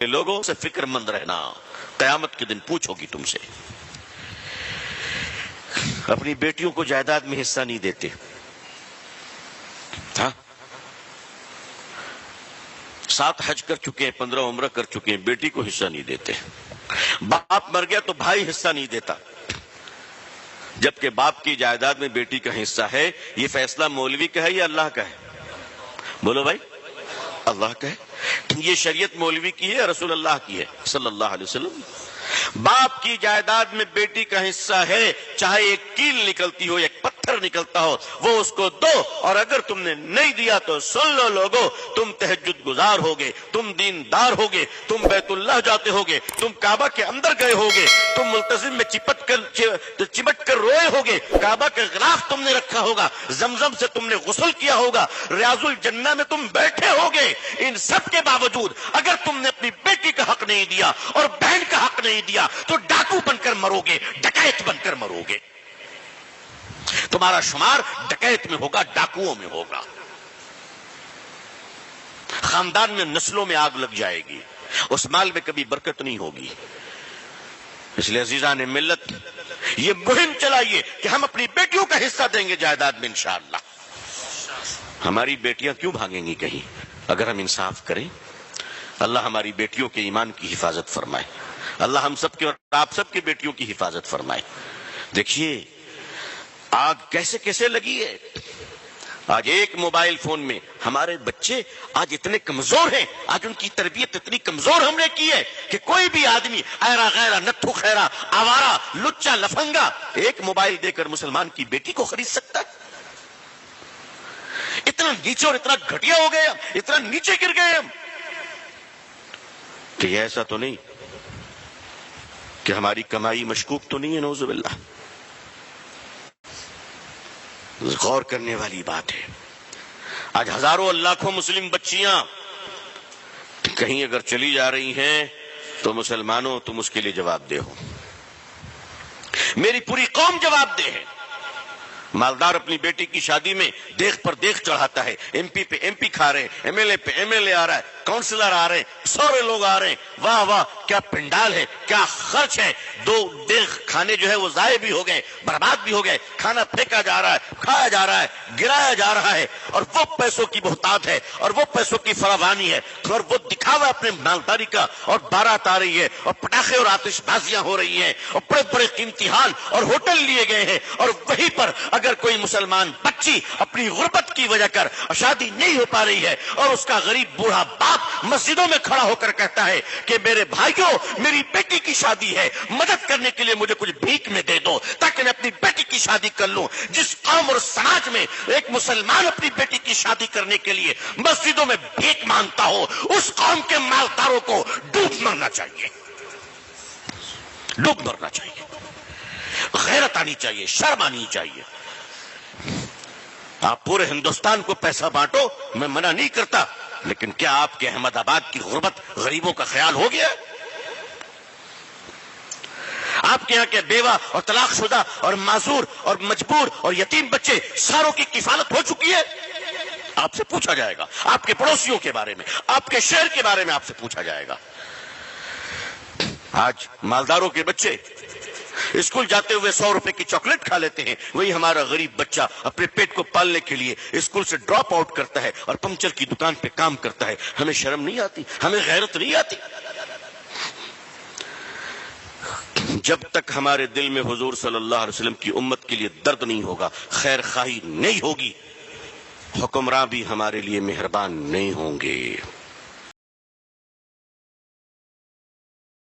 لوگوں سے فکر مند رہنا، قیامت کے دن پوچھو گی تم سے۔ اپنی بیٹیوں کو جائیداد میں حصہ نہیں دیتے، ہاں 7 حج کر چکے ہیں، 15 عمرہ کر چکے ہیں، بیٹی کو حصہ نہیں دیتے۔ باپ مر گیا تو بھائی حصہ نہیں دیتا، جبکہ باپ کی جائیداد میں بیٹی کا حصہ ہے۔ یہ فیصلہ مولوی کا ہے یا اللہ کا ہے؟ بولو بھائی، اللہ کا ہے۔ یہ شریعت مولوی کی ہے، رسول اللہ کی ہے صلی اللہ علیہ وسلم۔ باپ کی جائیداد میں بیٹی کا حصہ ہے، چاہے ایک کیل نکلتی ہو، ایک پتھر نکلتا ہو، وہ اس کو دو۔ اور اگر تم نے نہیں دیا تو سن لو لوگوں، تم تہجد گزار ہوگے، تم دیندار ہوگے، تم بیت اللہ جاتے ہوگے، تم کعبہ کے اندر گئے ہوگے، تم ملتزم میں چمٹ کر روئے ہوگے، کعبہ کا غلاف تم نے رکھا ہوگا، زمزم سے تم نے غسل کیا ہوگا، ریاض الجنہ میں تم بیٹھے ہوگے۔ ان سب کے باوجود اگر تم نے اپنی بیٹی کا حق نہیں دیا اور بہن کا حق نہیں دیا تو ڈاکو بن کر مرو گے، ڈکیت بن کر مرو گے۔ تمہارا شمار ڈکیت میں ہوگا، ڈاکوؤں میں ہوگا، خاندان میں نسلوں میں آگ لگ جائے گی، اس مال میں کبھی برکت نہیں ہوگی۔ اس لیے عزیزان ملت، یہ مہم چلائیے کہ ہم اپنی بیٹیوں کا حصہ دیں گے جائیداد میں انشاءاللہ۔ ہماری بیٹیاں کیوں بھاگیں گی کہیں اگر ہم انصاف کریں؟ اللہ ہماری بیٹیوں کے ایمان کی حفاظت فرمائے، اللہ ہم سب کے اور آپ سب کی بیٹیوں کی حفاظت فرمائے۔ دیکھیے آگ کیسے کیسے لگی ہے۔ آج ایک موبائل فون میں ہمارے بچے آج اتنے کمزور ہیں، آج ان کی تربیت اتنی کمزور ہم نے کی ہے کہ کوئی بھی آدمی ایرا غیرہ، نتھو خیرہ، آوارہ، لچا لفنگا ایک موبائل دے کر مسلمان کی بیٹی کو خرید سکتا ہے۔ اتنا نیچے اور اتنا گھٹیا ہو گئے ہم، اتنا نیچے گر گئے ہم کہ یہ ایسا تو نہیں کہ ہماری کمائی مشکوک تو نہیں ہے، نعوذ باللہ۔ غور کرنے والی بات ہے۔ آج ہزاروں لاکھوں مسلم بچیاں کہیں اگر چلی جا رہی ہیں تو مسلمانوں تم اس کے لیے جواب دہ ہو، میری پوری قوم جواب دہ ہے۔ مالدار اپنی بیٹی کی شادی میں دیکھ پر دیکھ چڑھاتا ہے، ایم پی پہ ایم پی کھا رہے ہیں، ایم ایل اے پہ ایم ایل اے آ رہا ہے، کاؤنسلر آ رہے ہیں، سارے لوگ آ رہے ہیں، واہ واہ کیا پنڈال ہے، کیا خرچ ہے۔ 2 دیکھ کھانے جو ہے وہ ضائع بھی ہو گئے، برباد بھی ہو گئے، کھانا پھینکا جا رہا ہے، کھایا جا رہا ہے، گرایا جا رہا ہے، اور وہ پیسوں کی بہتات ہے، اور وہ پیسوں کی فراوانی ہے، اور وہ دکھاوا اپنے مالداری کا، اور بارات آ رہی ہے، اور پٹاخے اور آتش بازیاں ہو رہی ہیں، اور بڑے بڑے قیمتی ہال اور ہوٹل لیے گئے ہیں، اور وہیں پر اگر کوئی مسلمان بچی اپنی غربت کی وجہ کر شادی نہیں ہو پا رہی ہے اور اس کا غریب بوڑھا باپ مسجدوں میں کھڑا ہو کر کہتا ہے کہ میرے بھائیوں میری بیٹی کی شادی ہے، مدد کرنے کے لیے مجھے کچھ بھیک میں دے دو تاکہ میں اپنی بیٹی کی شادی کر لوں۔ جس قوم اور سماج میں ایک مسلمان اپنی بیٹی کی شادی کرنے کے لیے مسجدوں میں بھیک مانگتا ہو، اس قوم کے مالداروں کو ڈوب مرنا چاہیے، ڈوب مرنا چاہیے، غیرت آنی چاہیے، شرم آنی چاہیے۔ آپ پورے ہندوستان کو پیسہ بانٹو، میں منع نہیں کرتا، لیکن کیا آپ کے احمد آباد کی غربت غریبوں کا خیال ہو گیا؟ آپ کے یہاں کے بیوہ اور طلاق شدہ اور معذور اور مجبور اور یتیم بچے ساروں کی کفالت ہو چکی ہے؟ آپ سے پوچھا جائے گا، آپ کے پڑوسیوں کے بارے میں، آپ کے شہر کے بارے میں آپ سے پوچھا جائے گا۔ آج مالداروں کے بچے اسکول جاتے ہوئے 100 روپے کی چاکلیٹ کھا لیتے ہیں، وہی ہمارا غریب بچہ اپنے پیٹ کو پالنے کے لیے اسکول سے ڈراپ آؤٹ کرتا ہے اور پنکچر کی دکان پہ کام کرتا ہے۔ ہمیں شرم نہیں آتی؟ ہمیں غیرت نہیں آتی؟ جب تک ہمارے دل میں حضور صلی اللہ علیہ وسلم کی امت کے لیے درد نہیں ہوگا، خیر خواہی نہیں ہوگی، حکمراں بھی ہمارے لیے مہربان نہیں ہوں گے۔